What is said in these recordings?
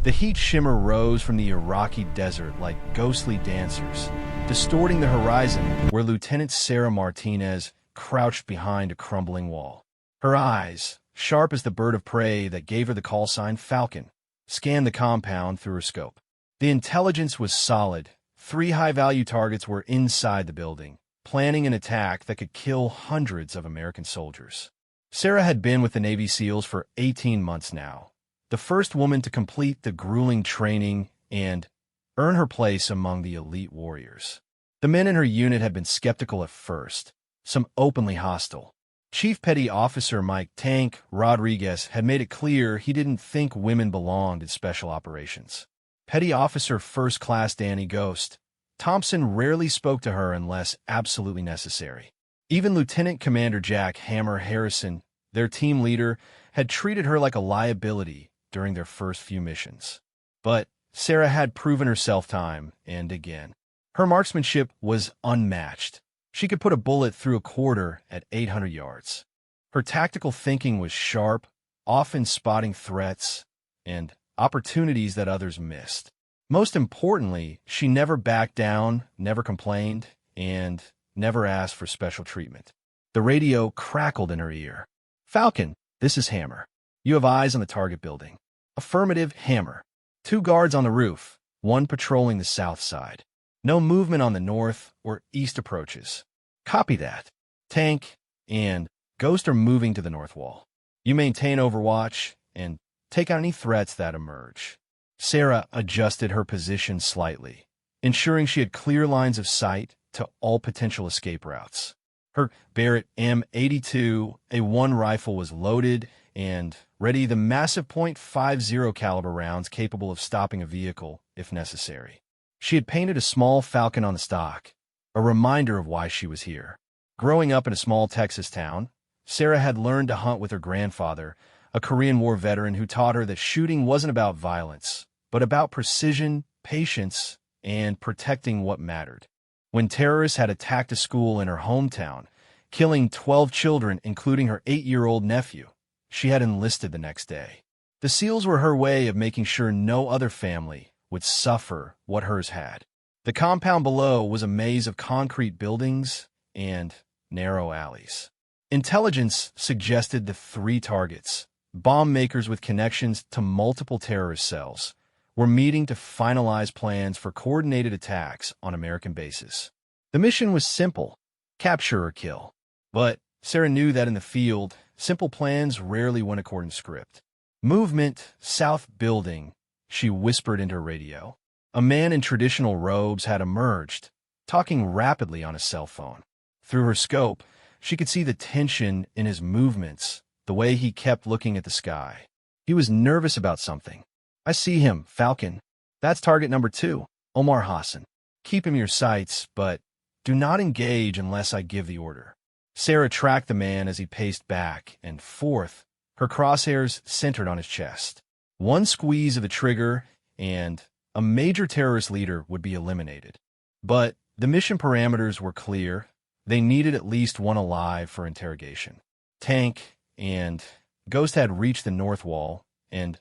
The heat shimmer rose from the Iraqi desert like ghostly dancers, distorting the horizon where Lieutenant Sarah Martinez crouched behind a crumbling wall. Her eyes, sharp as the bird of prey that gave her the call sign Falcon, scanned the compound through her scope. The intelligence was solid. 3 high-value targets were inside the building, planning an attack that could kill hundreds of American soldiers. Sarah had been with the Navy SEALs for 18 months now, the first woman to complete the grueling training and earn her place among the elite warriors. The men in her unit had been skeptical at first, some openly hostile. Chief Petty Officer Mike "Tank" Rodriguez had made it clear he didn't think women belonged in special operations. Petty Officer First Class Danny "Ghost" Thompson rarely spoke to her unless absolutely necessary. Even Lieutenant Commander Jack "Hammer" Harrison, their team leader, had treated her like a liability during their first few missions. But Sarah had proven herself time and again. Her marksmanship was unmatched. She could put a bullet through a quarter at 800 yards. Her tactical thinking was sharp, often spotting threats and opportunities that others missed. Most importantly, she never backed down, never complained, and never asked for special treatment. The radio crackled in her ear. "Falcon, this is Hammer. You have eyes on the target building." "Affirmative, Hammer. 2 guards on the roof, 1 patrolling the south side. No movement on the north or east approaches." "Copy that." "Tank and Ghost are moving to the north wall. You maintain overwatch and take out any threats that emerge." Sarah adjusted her position slightly, ensuring she had clear lines of sight to all potential escape routes. Her Barrett M82A1 rifle was loaded and ready, the massive .50 caliber rounds capable of stopping a vehicle if necessary. She had painted a small Falcon on the stock, a reminder of why she was here. Growing up in a small Texas town, Sarah had learned to hunt with her grandfather, a Korean War veteran who taught her that shooting wasn't about violence, but about precision, patience, and protecting what mattered. When terrorists had attacked a school in her hometown, killing 12 children, including her 8-year-old nephew, she had enlisted the next day. The SEALs were her way of making sure no other family would suffer what hers had. The compound below was a maze of concrete buildings and narrow alleys. Intelligence suggested the 3 targets, bomb makers with connections to multiple terrorist cells, were meeting to finalize plans for coordinated attacks on American bases. The mission was simple: capture or kill. But Sarah knew that in the field, simple plans rarely went according to script. "Movement, south building," she whispered into her radio. A man in traditional robes had emerged, talking rapidly on his cell phone. Through her scope, she could see the tension in his movements, the way he kept looking at the sky. He was nervous about something. "I see him, Falcon. That's target number 2, Omar Hassan. Keep him in your sights, but do not engage unless I give the order." Sarah tracked the man as he paced back and forth, her crosshairs centered on his chest. One squeeze of the trigger, and a major terrorist leader would be eliminated. But the mission parameters were clear. They needed at least 1 alive for interrogation. Tank and Ghost had reached the north wall and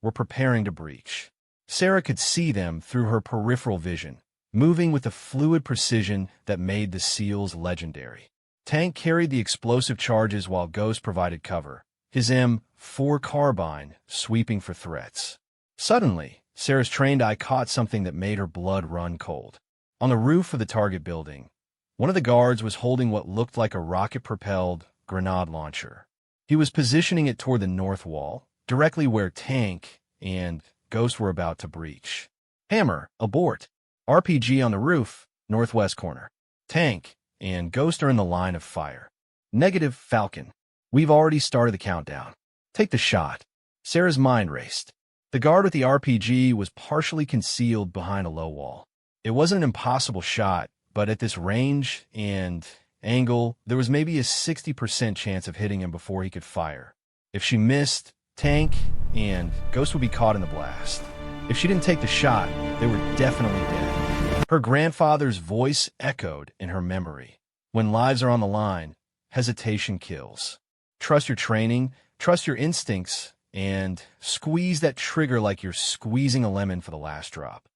were preparing to breach. Sarah could see them through her peripheral vision, moving with the fluid precision that made the SEALs legendary. Tank carried the explosive charges while Ghost provided cover, his M4 carbine sweeping for threats. Suddenly, Sarah's trained eye caught something that made her blood run cold. On the roof of the target building, one of the guards was holding what looked like a rocket-propelled grenade launcher. He was positioning it toward the north wall, directly where Tank and Ghost were about to breach. "Hammer, abort. RPG on the roof, northwest corner. Tank and Ghost are in the line of fire." "Negative, Falcon. We've already started the countdown. Take the shot." Sarah's mind raced. The guard with the RPG was partially concealed behind a low wall. It wasn't an impossible shot, but at this range and angle, there was maybe a 60% chance of hitting him before he could fire. If she missed, Tank and Ghost would be caught in the blast. If she didn't take the shot, they were definitely dead. Her grandfather's voice echoed in her memory. When lives are on the line, hesitation kills. Trust your training, trust your instincts, and squeeze that trigger like you're squeezing a lemon for the last drop.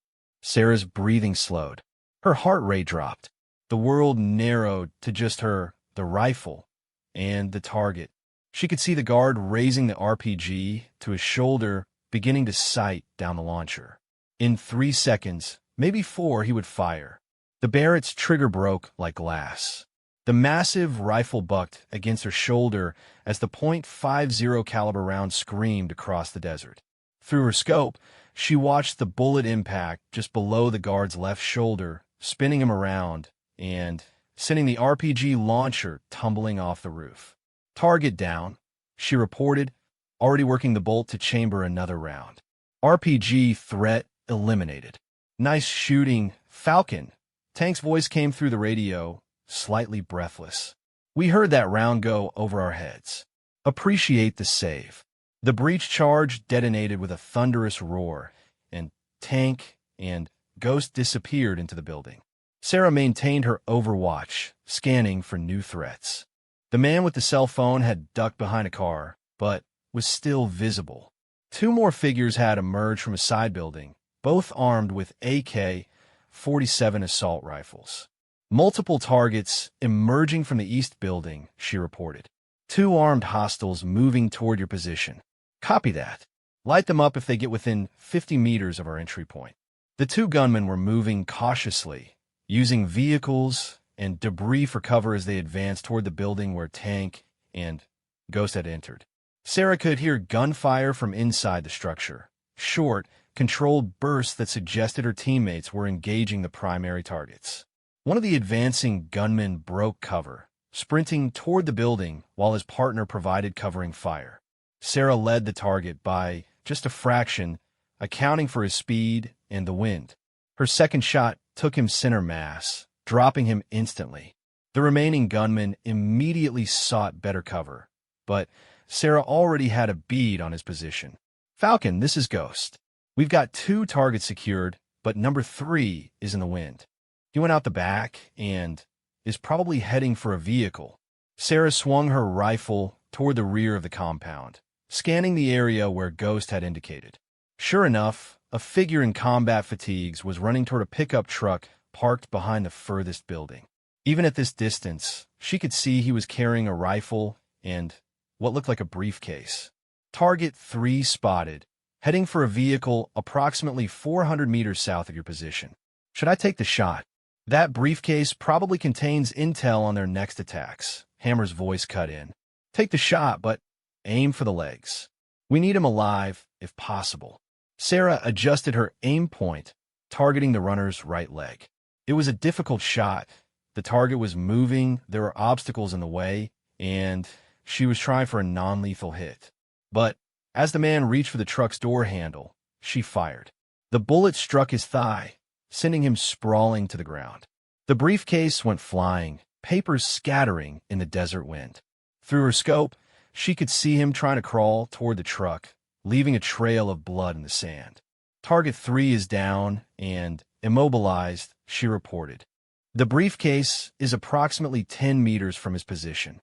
Sarah's breathing slowed. Her heart rate dropped. The world narrowed to just her, the rifle, and the target. She could see the guard raising the RPG to his shoulder, beginning to sight down the launcher. In 3 seconds, maybe 4, he would fire. The Barrett's trigger broke like glass. The massive rifle bucked against her shoulder as the .50 caliber round screamed across the desert. Through her scope, she watched the bullet impact just below the guard's left shoulder, spinning him around and sending the RPG launcher tumbling off the roof. Target down, she reported, already working the bolt to chamber another round. RPG threat eliminated. Nice shooting, Falcon. Tank's voice came through the radio, slightly breathless. We heard that round go over our heads. Appreciate the save. The breach charge detonated with a thunderous roar, and Tank and Ghost disappeared into the building. Sarah maintained her overwatch, scanning for new threats. The man with the cell phone had ducked behind a car, but was still visible. 2 more figures had emerged from a side building, both armed with AK-47 assault rifles. Multiple targets emerging from the east building, she reported. 2 armed hostiles moving toward your position. Copy that. Light them up if they get within 50 meters of our entry point. The 2 gunmen were moving cautiously, using vehicles and debris for cover as they advanced toward the building where Tank and Ghost had entered. Sarah could hear gunfire from inside the structure. Short, controlled bursts that suggested her teammates were engaging the primary targets. One of the advancing gunmen broke cover, sprinting toward the building while his partner provided covering fire. Sarah led the target by just a fraction, accounting for his speed and the wind. Her second shot took him center mass, dropping him instantly. The remaining gunman immediately sought better cover, but Sarah already had a bead on his position. Falcon, this is Ghost. We've got 2 targets secured, but number 3 is in the wind. He went out the back and is probably heading for a vehicle. Sarah swung her rifle toward the rear of the compound, scanning the area where Ghost had indicated. Sure enough, a figure in combat fatigues was running toward a pickup truck parked behind the furthest building. Even at this distance, she could see he was carrying a rifle and what looked like a briefcase. Target 3 spotted, heading for a vehicle approximately 400 meters south of your position. Should I take the shot? That briefcase probably contains intel on their next attacks. Hammer's voice cut in. Take the shot, but aim for the legs. We need him alive, if possible. Sarah adjusted her aim point, targeting the runner's right leg. It was a difficult shot. The target was moving, there were obstacles in the way, and she was trying for a non-lethal hit. But as the man reached for the truck's door handle, she fired. The bullet struck his thigh, sending him sprawling to the ground. The briefcase went flying, papers scattering in the desert wind. Through her scope, she could see him trying to crawl toward the truck, leaving a trail of blood in the sand. Target 3 is down and immobilized, she reported. The briefcase is approximately 10 meters from his position.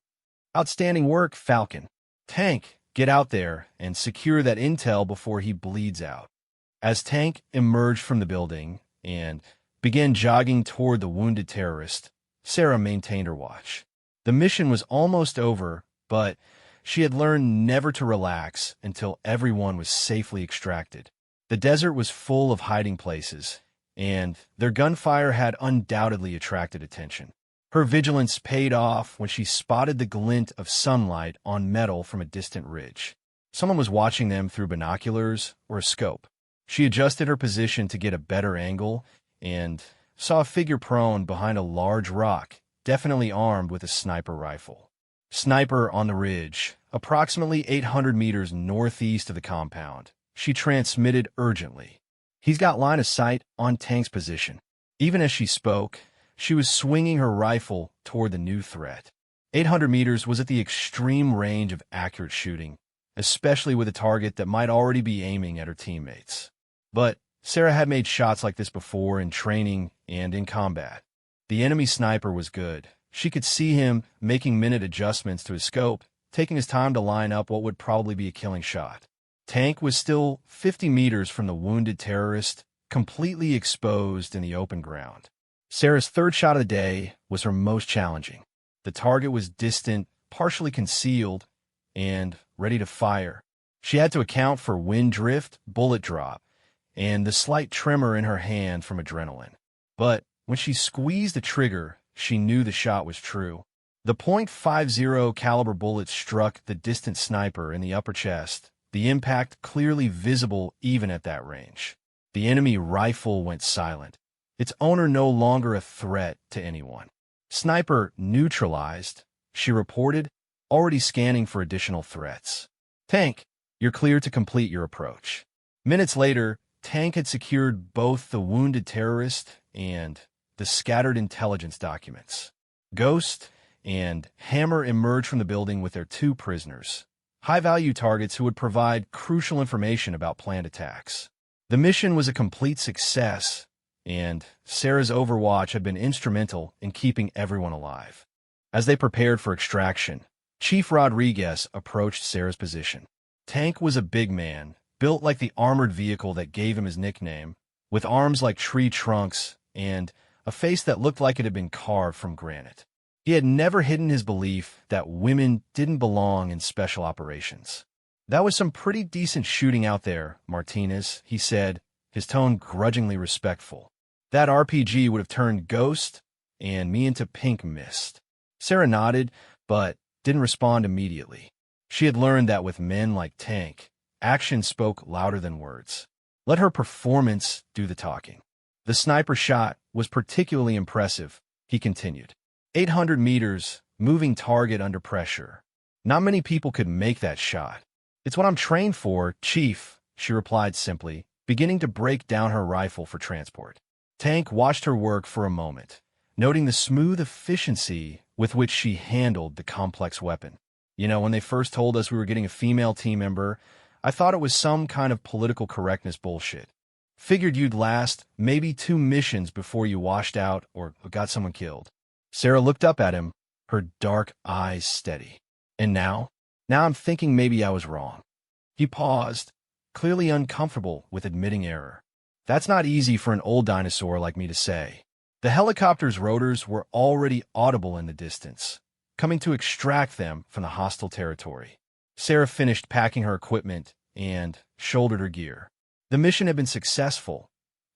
Outstanding work, Falcon. Tank, get out there and secure that intel before he bleeds out. As Tank emerged from the building and began jogging toward the wounded terrorist, Sarah maintained her watch. The mission was almost over, but she had learned never to relax until everyone was safely extracted. The desert was full of hiding places, and their gunfire had undoubtedly attracted attention. Her vigilance paid off when she spotted the glint of sunlight on metal from a distant ridge. Someone was watching them through binoculars or a scope. She adjusted her position to get a better angle and saw a figure prone behind a large rock, definitely armed with a sniper rifle. Sniper on the ridge, approximately 800 meters northeast of the compound. She transmitted urgently. He's got line of sight on Tank's position. Even as she spoke, she was swinging her rifle toward the new threat. 800 meters was at the extreme range of accurate shooting, especially with a target that might already be aiming at her teammates. But Sarah had made shots like this before in training and in combat. The enemy sniper was good. She could see him making minute adjustments to his scope, taking his time to line up what would probably be a killing shot. Tank was still 50 meters from the wounded terrorist, completely exposed in the open ground. Sarah's third shot of the day was her most challenging. The target was distant, partially concealed, and ready to fire. She had to account for wind drift, bullet drop, and the slight tremor in her hand from adrenaline. But when she squeezed the trigger, she knew the shot was true. The .50 caliber bullet struck the distant sniper in the upper chest, the impact clearly visible even at that range. The enemy rifle went silent, its owner no longer a threat to anyone. Sniper neutralized, she reported, already scanning for additional threats. Tank, you're clear to complete your approach. Minutes later, Tank had secured both the wounded terrorist and the scattered intelligence documents. Ghost and Hammer emerged from the building with their two prisoners, high-value targets who would provide crucial information about planned attacks. The mission was a complete success, and Sarah's overwatch had been instrumental in keeping everyone alive. As they prepared for extraction, Chief Rodriguez approached Sarah's position. Tank was a big man, built like the armored vehicle that gave him his nickname, with arms like tree trunks and a face that looked like it had been carved from granite. He had never hidden his belief that women didn't belong in special operations. That was some pretty decent shooting out there, Martinez, he said, his tone grudgingly respectful. That RPG would have turned Ghost and me into pink mist. Sarah nodded, but didn't respond immediately. She had learned that with men like Tank, action spoke louder than words. Let her performance do the talking. The sniper shot was particularly impressive, he continued. 800 meters, moving target under pressure. Not many people could make that shot. It's what I'm trained for, Chief, she replied simply, beginning to break down her rifle for transport. Tank watched her work for a moment, noting the smooth efficiency with which she handled the complex weapon. You know, when they first told us we were getting a female team member, I thought it was some kind of political correctness bullshit. Figured you'd last maybe 2 missions before you washed out or got someone killed. Sarah looked up at him, her dark eyes steady. And now? Now I'm thinking maybe I was wrong. He paused, clearly uncomfortable with admitting error. That's not easy for an old dinosaur like me to say. The helicopter's rotors were already audible in the distance, coming to extract them from the hostile territory. Sarah finished packing her equipment and shouldered her gear. The mission had been successful,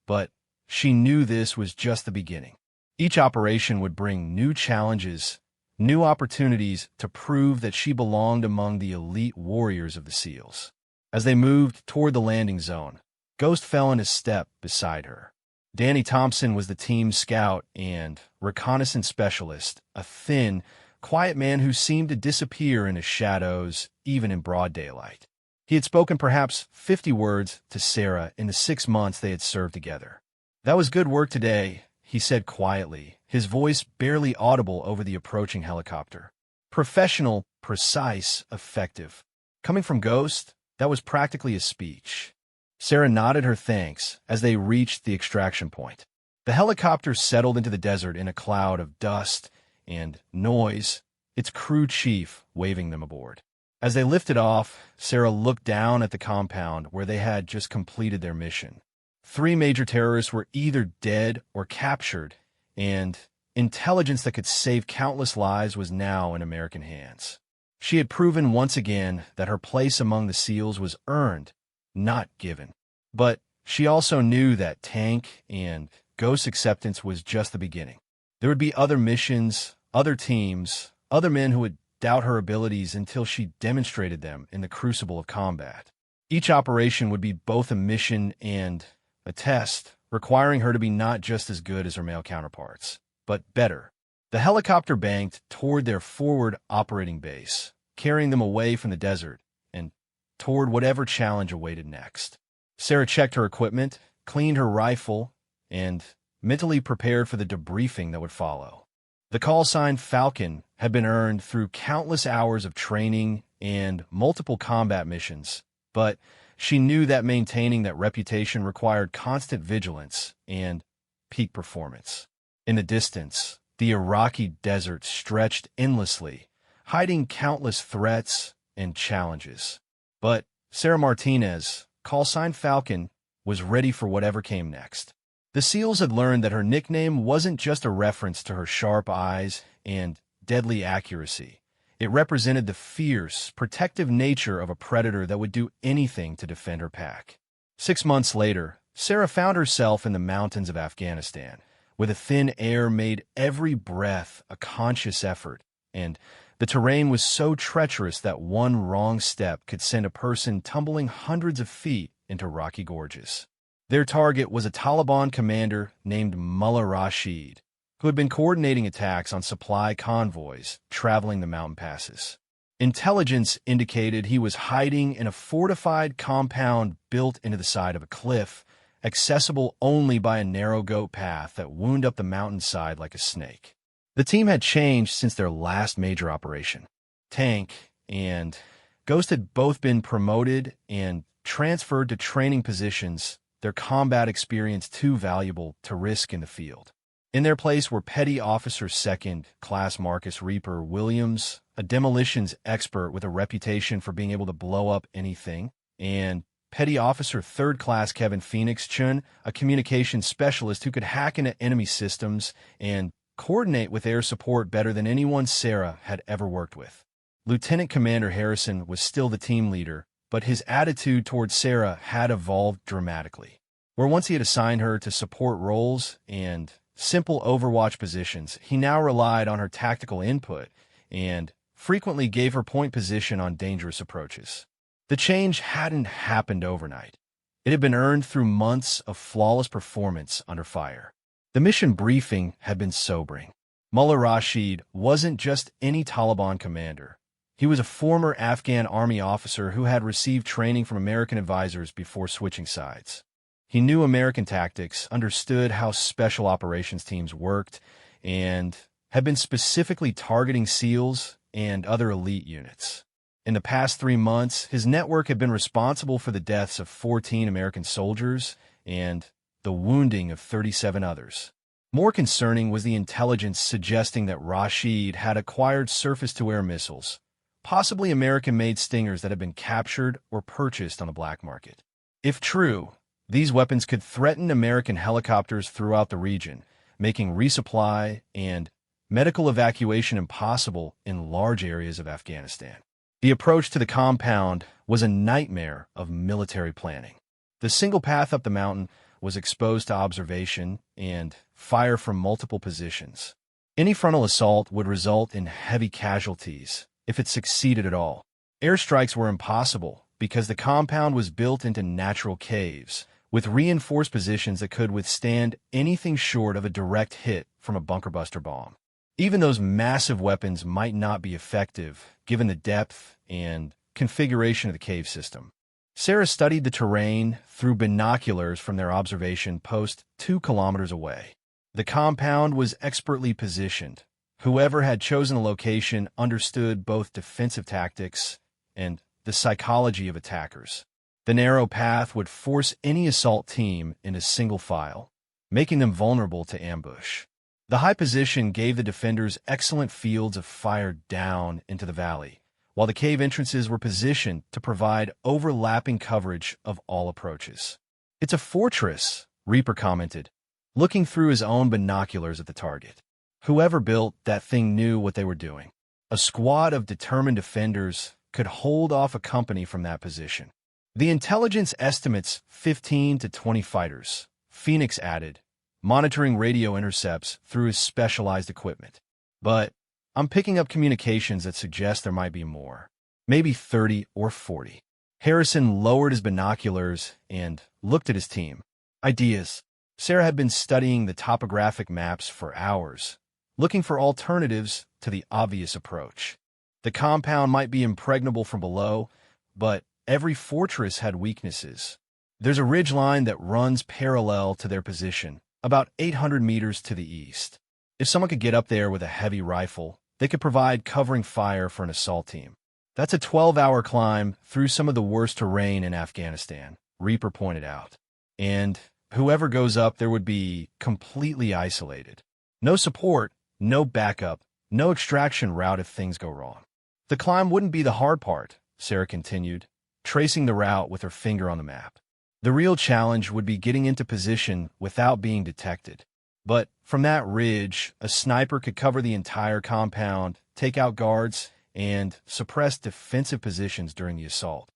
but she knew this was just the beginning. Each operation would bring new challenges, new opportunities to prove that she belonged among the elite warriors of the SEALs. As they moved toward the landing zone, Ghost fell in a step beside her. Danny Thompson was the team's scout and reconnaissance specialist, a thin, quiet man who seemed to disappear in the shadows, even in broad daylight. He had spoken perhaps 50 words to Sarah in the 6 months they had served together. That was good work today, he said quietly, his voice barely audible over the approaching helicopter. Professional, precise, effective. Coming from Ghost, that was practically a speech. Sarah nodded her thanks as they reached the extraction point. The helicopter settled into the desert in a cloud of dust and noise, its crew chief waving them aboard. As they lifted off, Sarah looked down at the compound where they had just completed their mission. 3 major terrorists were either dead or captured, and intelligence that could save countless lives was now in American hands. She had proven once again that her place among the SEALs was earned, not given. But she also knew that Tank and Ghost acceptance was just the beginning. There would be other missions, other teams, other men who would doubt her abilities until she demonstrated them in the crucible of combat. Each operation would be both a mission and a test, requiring her to be not just as good as her male counterparts, but better. The helicopter banked toward their forward operating base, carrying them away from the desert and toward whatever challenge awaited next. Sarah checked her equipment, cleaned her rifle, and mentally prepared for the debriefing that would follow. The callsign Falcon had been earned through countless hours of training and multiple combat missions, but she knew that maintaining that reputation required constant vigilance and peak performance. In the distance, the Iraqi desert stretched endlessly, hiding countless threats and challenges. But Sarah Martinez, Callsign Falcon, was ready for whatever came next. The SEALs had learned that her nickname wasn't just a reference to her sharp eyes and deadly accuracy. It represented the fierce, protective nature of a predator that would do anything to defend her pack. 6 months later, Sarah found herself in the mountains of Afghanistan, where the thin air made every breath a conscious effort, and the terrain was so treacherous that one wrong step could send a person tumbling hundreds of feet into rocky gorges. Their target was a Taliban commander named Mullah Rashid, who had been coordinating attacks on supply convoys traveling the mountain passes. Intelligence indicated he was hiding in a fortified compound built into the side of a cliff, accessible only by a narrow goat path that wound up the mountainside like a snake. The team had changed since their last major operation. Tank and Ghost had both been promoted and transferred to training positions, their combat experience too valuable to risk in the field. In their place were Petty Officer 2nd Class Marcus Reaper Williams, a demolitions expert with a reputation for being able to blow up anything, and Petty Officer 3rd Class Kevin Phoenix Chun, a communications specialist who could hack into enemy systems and coordinate with air support better than anyone Sarah had ever worked with. Lieutenant Commander Harrison was still the team leader, but his attitude towards Sarah had evolved dramatically. Where once he had assigned her to support roles and simple overwatch positions, he now relied on her tactical input and frequently gave her point position on dangerous approaches. The change hadn't happened overnight. It had been earned through months of flawless performance under fire. The mission briefing had been sobering. Mullah Rashid wasn't just any Taliban commander. He was a former Afghan army officer who had received training from American advisors before switching sides. He knew American tactics, understood how special operations teams worked, and had been specifically targeting SEALs and other elite units. In the past 3 months, his network had been responsible for the deaths of 14 American soldiers and the wounding of 37 others. More concerning was the intelligence suggesting that Rashid had acquired surface-to-air missiles, possibly American-made Stingers that had been captured or purchased on the black market. If true, these weapons could threaten American helicopters throughout the region, making resupply and medical evacuation impossible in large areas of Afghanistan. The approach to the compound was a nightmare of military planning. The single path up the mountain was exposed to observation and fire from multiple positions. Any frontal assault would result in heavy casualties if it succeeded at all. Airstrikes were impossible because the compound was built into natural caves, with reinforced positions that could withstand anything short of a direct hit from a bunker-buster bomb. Even those massive weapons might not be effective, given the depth and configuration of the cave system. Sarah studied the terrain through binoculars from their observation post 2 kilometers away. The compound was expertly positioned. Whoever had chosen the location understood both defensive tactics and the psychology of attackers. The narrow path would force any assault team into single file, making them vulnerable to ambush. The high position gave the defenders excellent fields of fire down into the valley, while the cave entrances were positioned to provide overlapping coverage of all approaches. "It's a fortress," Reaper commented, looking through his own binoculars at the target. Whoever built that thing knew what they were doing. A squad of determined defenders could hold off a company from that position. The intelligence estimates 15 to 20 fighters, Phoenix added, monitoring radio intercepts through his specialized equipment. But I'm picking up communications that suggest there might be more. Maybe 30 or 40. Harrison lowered his binoculars and looked at his team. Ideas. Sarah had been studying the topographic maps for hours, looking for alternatives to the obvious approach. The compound might be impregnable from below, but every fortress had weaknesses. There's a ridgeline that runs parallel to their position, about 800 meters to the east. If someone could get up there with a heavy rifle, they could provide covering fire for an assault team. That's a 12-hour climb through some of the worst terrain in Afghanistan, Reaper pointed out. And whoever goes up there would be completely isolated. No support, no backup, no extraction route if things go wrong. The climb wouldn't be the hard part, Sarah continued. tracing the route with her finger on the map. The real challenge would be getting into position without being detected. But from that ridge, a sniper could cover the entire compound, take out guards, and suppress defensive positions during the assault.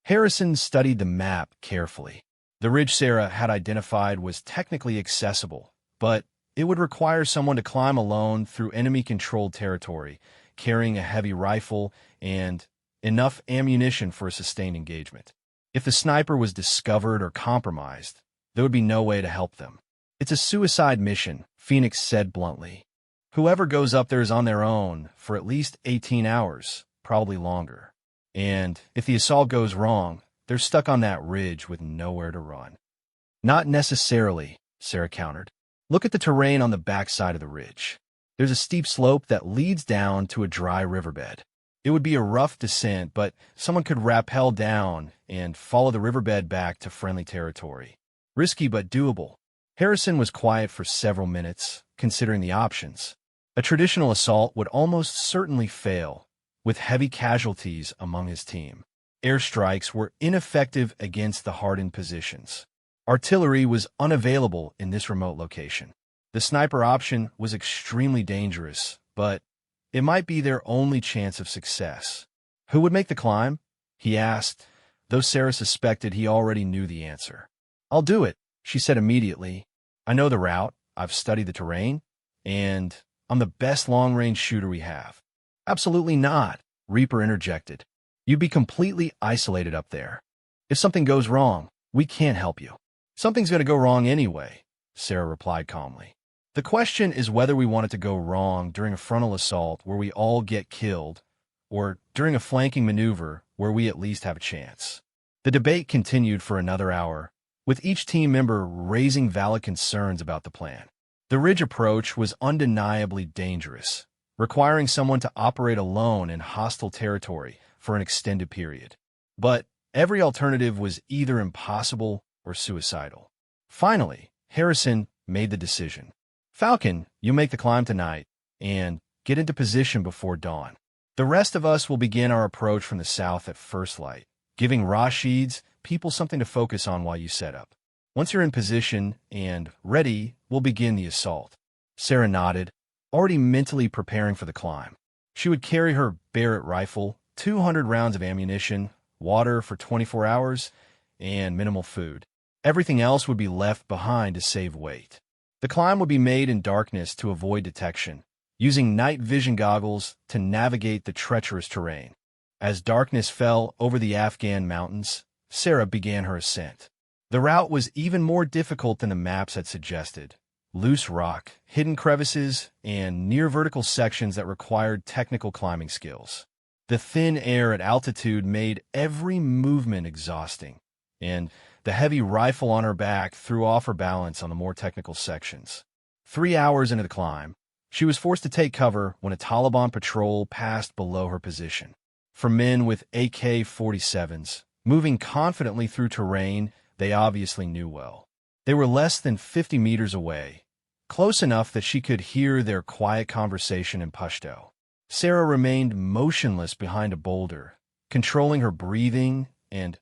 Harrison studied the map carefully. The ridge Sarah had identified was technically accessible, but it would require someone to climb alone through enemy-controlled territory, carrying a heavy rifle and enough ammunition for a sustained engagement. If the sniper was discovered or compromised, there would be no way to help them. "It's a suicide mission," Phoenix said bluntly. "Whoever goes up there is on their own for at least 18 hours, probably longer. And if the assault goes wrong, they're stuck on that ridge with nowhere to run." "Not necessarily," Sarah countered. "Look at the terrain on the backside of the ridge. There's a steep slope that leads down to a dry riverbed. It would be a rough descent, but someone could rappel down and follow the riverbed back to friendly territory. Risky but doable." Harrison was quiet for several minutes, considering the options. A traditional assault would almost certainly fail, with heavy casualties among his team. Airstrikes were ineffective against the hardened positions. Artillery was unavailable in this remote location. The sniper option was extremely dangerous, but it might be their only chance of success. "Who would make the climb?" he asked, though Sarah suspected he already knew the answer. "I'll do it," she said immediately. "I know the route, I've studied the terrain, and I'm the best long-range shooter we have." "Absolutely not," Reaper interjected. "You'd be completely isolated up there. If something goes wrong, we can't help you." "Something's going to go wrong anyway," Sarah replied calmly. "The question is whether we want it to go wrong during a frontal assault where we all get killed, or during a flanking maneuver where we at least have a chance." The debate continued for another hour, with each team member raising valid concerns about the plan. The ridge approach was undeniably dangerous, requiring someone to operate alone in hostile territory for an extended period. But every alternative was either impossible or suicidal. Finally, Harrison made the decision. "Falcon, you make the climb tonight, and get into position before dawn. The rest of us will begin our approach from the south at first light, giving Rashid's people something to focus on while you set up. Once you're in position and ready, we'll begin the assault." Sarah nodded, already mentally preparing for the climb. She would carry her Barrett rifle, 200 rounds of ammunition, water for 24 hours, and minimal food. Everything else would be left behind to save weight. The climb would be made in darkness to avoid detection, using night vision goggles to navigate the treacherous terrain. As darkness fell over the Afghan mountains, Sarah began her ascent. The route was even more difficult than the maps had suggested. Loose rock, hidden crevices, and near-vertical sections that required technical climbing skills. The thin air at altitude made every movement exhausting, and the heavy rifle on her back threw off her balance on the more technical sections. 3 hours into the climb, she was forced to take cover when a Taliban patrol passed below her position. For men with AK-47s, moving confidently through terrain they obviously knew well. They were less than 50 meters away, close enough that she could hear their quiet conversation in Pashto. Sarah remained motionless behind a boulder, controlling her breathing and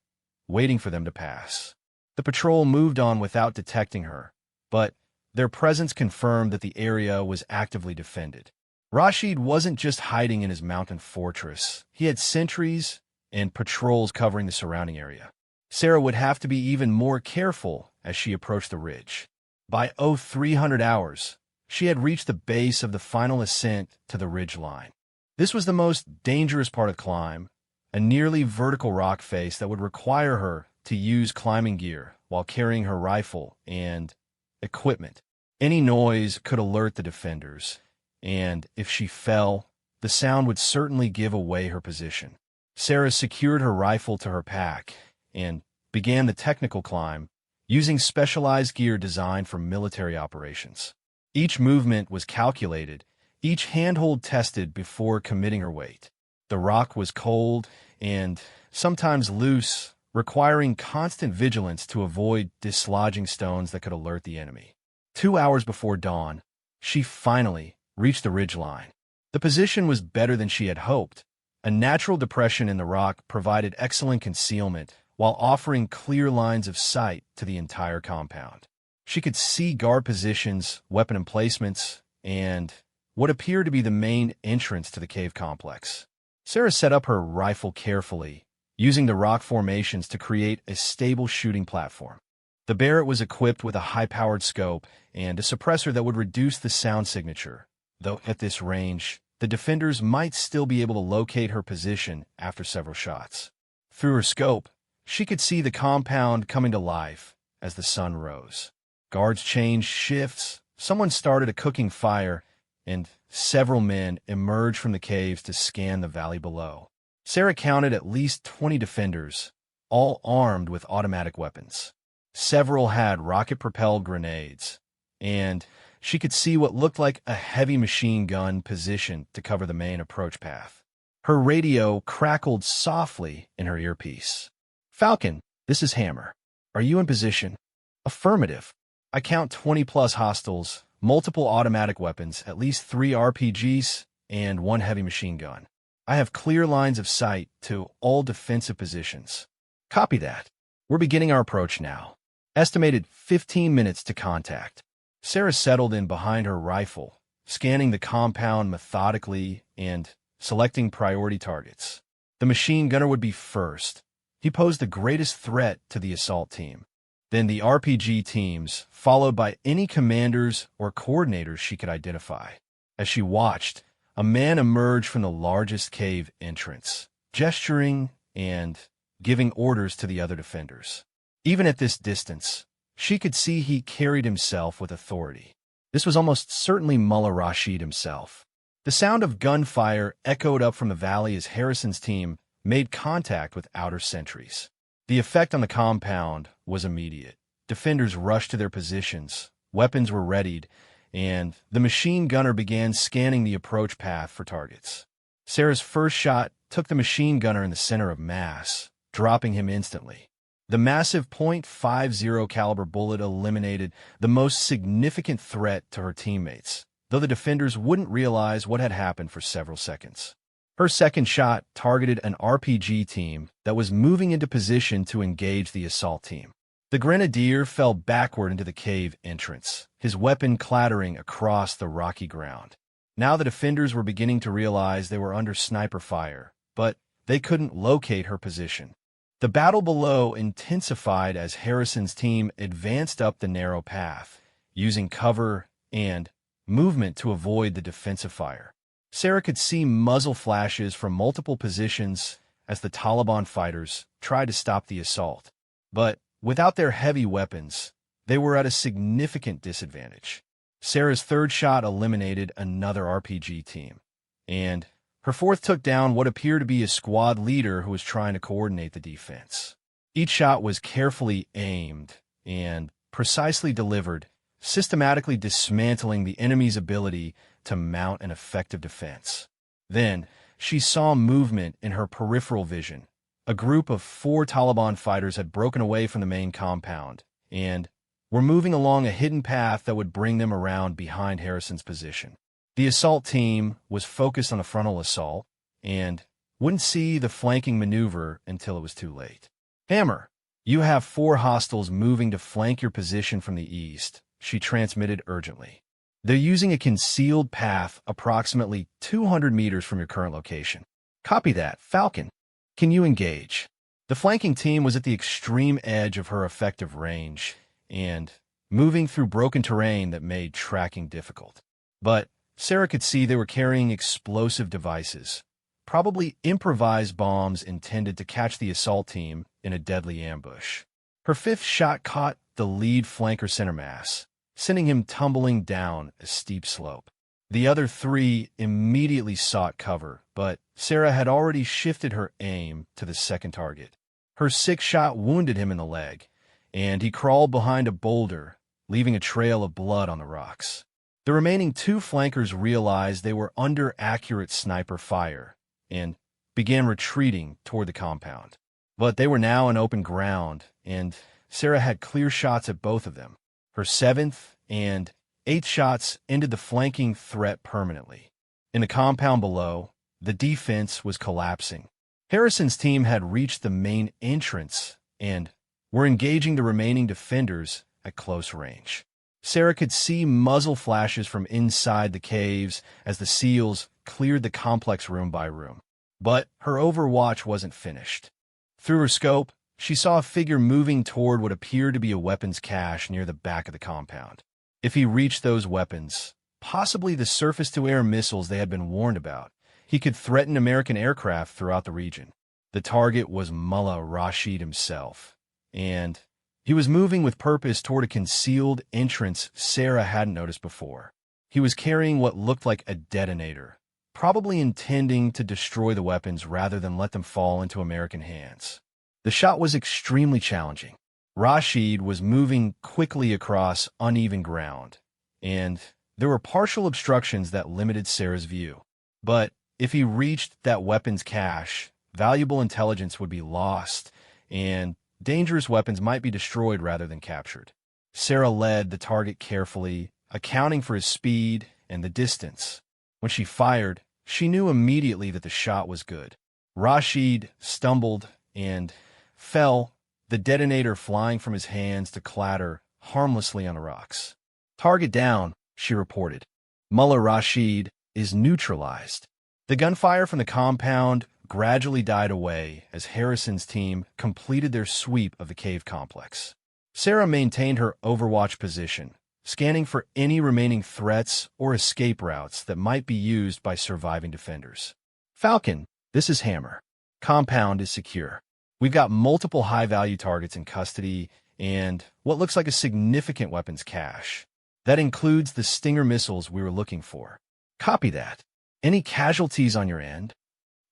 waiting for them to pass. The patrol moved on without detecting her, but their presence confirmed that the area was actively defended. Rashid wasn't just hiding in his mountain fortress. He had sentries and patrols covering the surrounding area. Sarah would have to be even more careful as she approached the ridge. By 0300 hours, she had reached the base of the final ascent to the ridge line. This was the most dangerous part of the climb, a nearly vertical rock face that would require her to use climbing gear while carrying her rifle and equipment. Any noise could alert the defenders, and if she fell, the sound would certainly give away her position. Sarah secured her rifle to her pack and began the technical climb, using specialized gear designed for military operations. Each movement was calculated, each handhold tested before committing her weight. The rock was cold and sometimes loose, requiring constant vigilance to avoid dislodging stones that could alert the enemy. 2 hours before dawn, she finally reached the ridge line. The position was better than she had hoped, A natural depression in the rock provided excellent concealment while offering clear lines of sight to the entire compound. She could see guard positions, weapon emplacements, and what appeared to be the main entrance to the cave complex. Sarah set up her rifle carefully, using the rock formations to create a stable shooting platform. The Barrett was equipped with a high-powered scope and a suppressor that would reduce the sound signature, though at this range, the defenders might still be able to locate her position after several shots. Through her scope, she could see the compound coming to life as the sun rose. Guards changed shifts, someone started a cooking fire, and several men emerged from the caves to scan the valley below. Sarah counted at least 20 defenders, all armed with automatic weapons. Several had rocket-propelled grenades, and she could see what looked like a heavy machine gun positioned to cover the main approach path. Her radio crackled softly in her earpiece. "Falcon, this is Hammer. Are you in position?" "Affirmative. I count 20-plus hostiles, multiple automatic weapons, at least 3 RPGs, and 1 heavy machine gun. I have clear lines of sight to all defensive positions." "Copy that. We're beginning our approach now. Estimated 15 minutes to contact." Sarah settled in behind her rifle, scanning the compound methodically and selecting priority targets. The machine gunner would be first. He posed the greatest threat to the assault team. Then the RPG teams, followed by any commanders or coordinators she could identify. As she watched, a man emerged from the largest cave entrance, gesturing and giving orders to the other defenders. Even at this distance, she could see he carried himself with authority. This was almost certainly Mullah Rashid himself. The sound of gunfire echoed up from the valley as Harrison's team made contact with outer sentries. The effect on the compound was immediate. Defenders rushed to their positions, weapons were readied, and the machine gunner began scanning the approach path for targets. Sarah's first shot took the machine gunner in the center of mass, dropping him instantly. The massive .50 caliber bullet eliminated the most significant threat to her teammates, though the defenders wouldn't realize what had happened for several seconds. Her second shot targeted an RPG team that was moving into position to engage the assault team. The grenadier fell backward into the cave entrance, his weapon clattering across the rocky ground. Now the defenders were beginning to realize they were under sniper fire, but they couldn't locate her position. The battle below intensified as Harrison's team advanced up the narrow path, using cover and movement to avoid the defensive fire. Sarah could see muzzle flashes from multiple positions as the Taliban fighters tried to stop the assault. But without their heavy weapons, they were at a significant disadvantage. Sarah's third shot eliminated another RPG team, and her fourth took down what appeared to be a squad leader who was trying to coordinate the defense. Each shot was carefully aimed and precisely delivered, systematically dismantling the enemy's ability to mount an effective defense. Then, she saw movement in her peripheral vision. A group of 4 Taliban fighters had broken away from the main compound and were moving along a hidden path that would bring them around behind Harrison's position. The assault team was focused on a frontal assault and wouldn't see the flanking maneuver until it was too late. "Hammer, you have 4 hostiles moving to flank your position from the east," she transmitted urgently. "They're using a concealed path approximately 200 meters from your current location." "Copy that, Falcon. Can you engage?" The flanking team was at the extreme edge of her effective range and moving through broken terrain that made tracking difficult. But Sarah could see they were carrying explosive devices, probably improvised bombs intended to catch the assault team in a deadly ambush. Her 5th shot caught the lead flanker center mass, sending him tumbling down a steep slope. The other 3 immediately sought cover, but Sarah had already shifted her aim to the second target. Her 6th shot wounded him in the leg, and he crawled behind a boulder, leaving a trail of blood on the rocks. The remaining 2 flankers realized they were under accurate sniper fire and began retreating toward the compound. But they were now in open ground, and Sarah had clear shots at both of them. Her 7th and 8th shots ended the flanking threat permanently. In the compound below, the defense was collapsing. Harrison's team had reached the main entrance and were engaging the remaining defenders at close range. Sarah could see muzzle flashes from inside the caves as the SEALs cleared the complex room by room. But her overwatch wasn't finished. Through her scope, she saw a figure moving toward what appeared to be a weapons cache near the back of the compound. If he reached those weapons, possibly the surface-to-air missiles they had been warned about, he could threaten American aircraft throughout the region. The target was Mullah Rashid himself, and he was moving with purpose toward a concealed entrance Sarah hadn't noticed before. He was carrying what looked like a detonator, probably intending to destroy the weapons rather than let them fall into American hands. The shot was extremely challenging. Rashid was moving quickly across uneven ground, and there were partial obstructions that limited Sarah's view. But if he reached that weapons cache, valuable intelligence would be lost, and dangerous weapons might be destroyed rather than captured. Sarah led the target carefully, accounting for his speed and the distance. When she fired, she knew immediately that the shot was good. Rashid stumbled and fell, the detonator flying from his hands to clatter harmlessly on the rocks. "Target down," she reported. "Mullah Rashid is neutralized." The gunfire from the compound gradually died away as Harrison's team completed their sweep of the cave complex. Sarah maintained her overwatch position, scanning for any remaining threats or escape routes that might be used by surviving defenders. "Falcon, this is Hammer. Compound is secure. We've got multiple high-value targets in custody and what looks like a significant weapons cache. That includes the Stinger missiles we were looking for." "Copy that. Any casualties on your end?"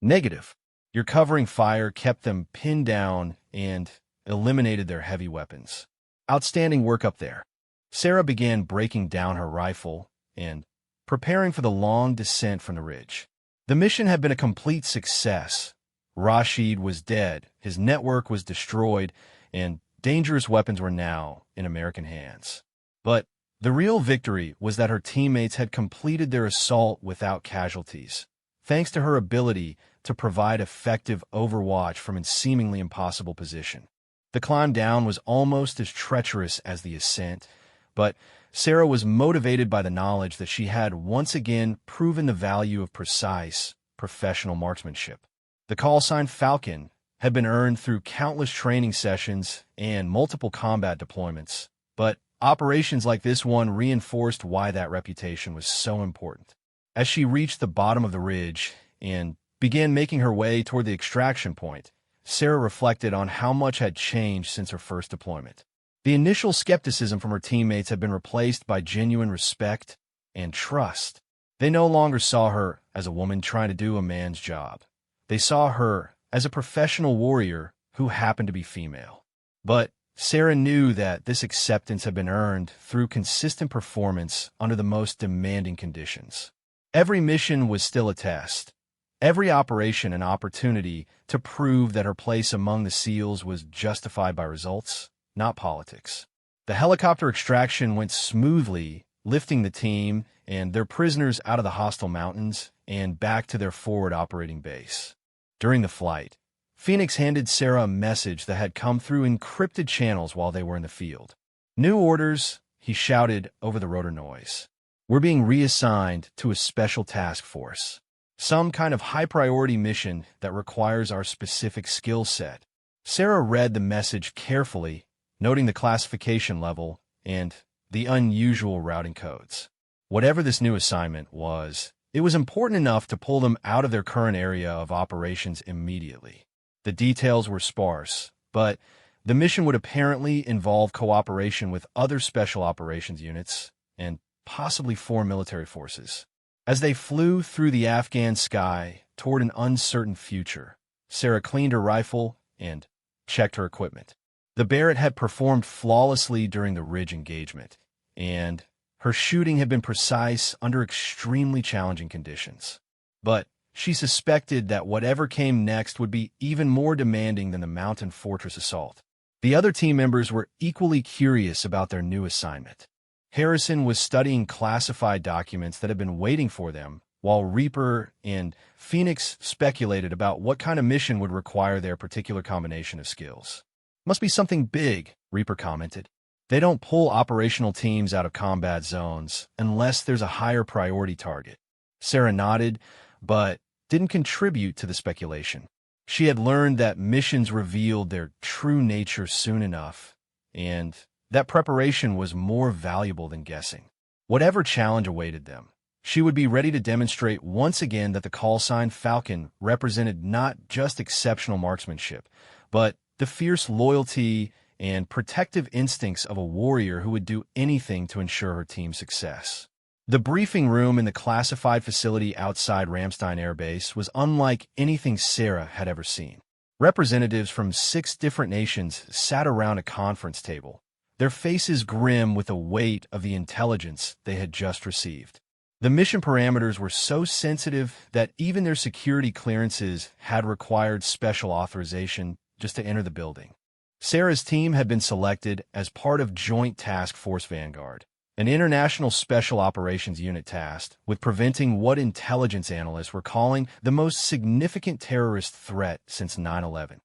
"Negative. Your covering fire kept them pinned down and eliminated their heavy weapons." "Outstanding work up there." Sarah began breaking down her rifle and preparing for the long descent from the ridge. The mission had been a complete success. Rashid was dead, his network was destroyed, and dangerous weapons were now in American hands. But the real victory was that her teammates had completed their assault without casualties, thanks to her ability to provide effective overwatch from a seemingly impossible position. The climb down was almost as treacherous as the ascent, but Sarah was motivated by the knowledge that she had once again proven the value of precise, professional marksmanship. The Callsign Falcon had been earned through countless training sessions and multiple combat deployments, but operations like this one reinforced why that reputation was so important. As she reached the bottom of the ridge and began making her way toward the extraction point, Sarah reflected on how much had changed since her first deployment. The initial skepticism from her teammates had been replaced by genuine respect and trust. They no longer saw her as a woman trying to do a man's job. They saw her as a professional warrior who happened to be female. But Sarah knew that this acceptance had been earned through consistent performance under the most demanding conditions. Every mission was still a test. Every operation an opportunity to prove that her place among the SEALs was justified by results, not politics. The helicopter extraction went smoothly, lifting the team and their prisoners out of the hostile mountains and back to their forward operating base. During the flight, Phoenix handed Sarah a message that had come through encrypted channels while they were in the field. "New orders," he shouted over the rotor noise. "We're being reassigned to a special task force. Some kind of high-priority mission that requires our specific skill set." Sarah read the message carefully, noting the classification level and the unusual routing codes. Whatever this new assignment was, it was important enough to pull them out of their current area of operations immediately. The details were sparse, but the mission would apparently involve cooperation with other special operations units and possibly foreign military forces. As they flew through the Afghan sky toward an uncertain future, Sarah cleaned her rifle and checked her equipment. The Barrett had performed flawlessly during the Ridge engagement, and her shooting had been precise under extremely challenging conditions. But she suspected that whatever came next would be even more demanding than the mountain fortress assault. The other team members were equally curious about their new assignment. Harrison was studying classified documents that had been waiting for them while Reaper and Phoenix speculated about what kind of mission would require their particular combination of skills. "Must be something big," Reaper commented. "They don't pull operational teams out of combat zones unless there's a higher priority target." Sarah nodded, but didn't contribute to the speculation. She had learned that missions revealed their true nature soon enough, and that preparation was more valuable than guessing. Whatever challenge awaited them, she would be ready to demonstrate once again that the callsign Falcon represented not just exceptional marksmanship, but the fierce loyalty and protective instincts of a warrior who would do anything to ensure her team's success. The briefing room in the classified facility outside Ramstein Air Base was unlike anything Sarah had ever seen. Representatives from 6 different nations sat around a conference table, their faces grim with the weight of the intelligence they had just received. The mission parameters were so sensitive that even their security clearances had required special authorization just to enter the building. Sarah's team had been selected as part of Joint Task Force Vanguard, an international special operations unit tasked with preventing what intelligence analysts were calling the most significant terrorist threat since 9/11.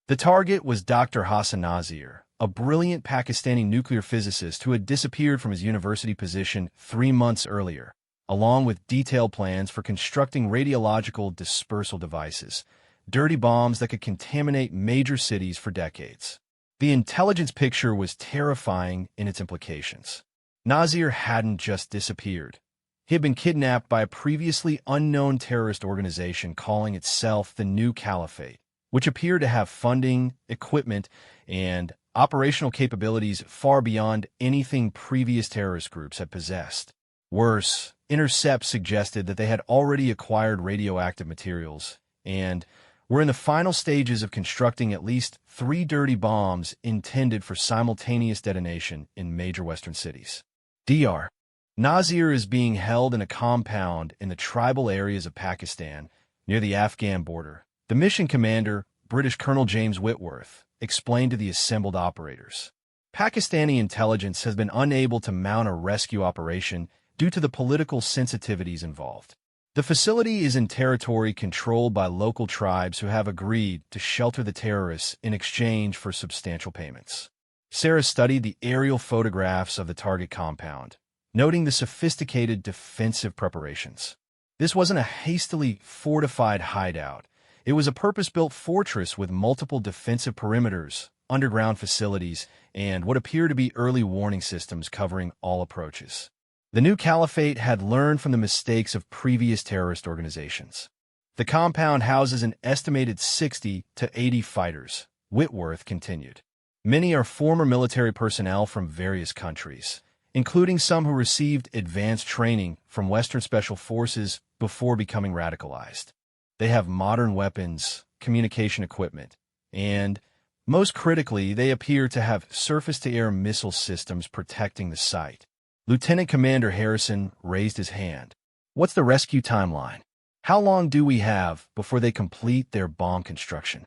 The target was Dr. Hassan Nazir, a brilliant Pakistani nuclear physicist who had disappeared from his university position 3 months earlier, along with detailed plans for constructing radiological dispersal devices, dirty bombs that could contaminate major cities for decades. The intelligence picture was terrifying in its implications. Nazir hadn't just disappeared. He had been kidnapped by a previously unknown terrorist organization calling itself the New Caliphate, which appeared to have funding, equipment, and operational capabilities far beyond anything previous terrorist groups had possessed. Worse, intercepts suggested that they had already acquired radioactive materials and were in the final stages of constructing at least 3 dirty bombs intended for simultaneous detonation in major Western cities. Dr. Nazir is being held in a compound in the tribal areas of Pakistan near the Afghan border. The mission commander, British Colonel James Whitworth, explained to the assembled operators. Pakistani intelligence has been unable to mount a rescue operation due to the political sensitivities involved. The facility is in territory controlled by local tribes who have agreed to shelter the terrorists in exchange for substantial payments. Sarah studied the aerial photographs of the target compound, noting the sophisticated defensive preparations. This wasn't a hastily fortified hideout. It was a purpose-built fortress with multiple defensive perimeters, underground facilities, and what appear to be early warning systems covering all approaches. The New Caliphate had learned from the mistakes of previous terrorist organizations. The compound houses an estimated 60 to 80 fighters, Whitworth continued. Many are former military personnel from various countries, including some who received advanced training from Western Special Forces before becoming radicalized. They have modern weapons, communication equipment, and, most critically, they appear to have surface-to-air missile systems protecting the site. Lieutenant Commander Harrison raised his hand. "What's the rescue timeline? How long do we have before they complete their bomb construction?"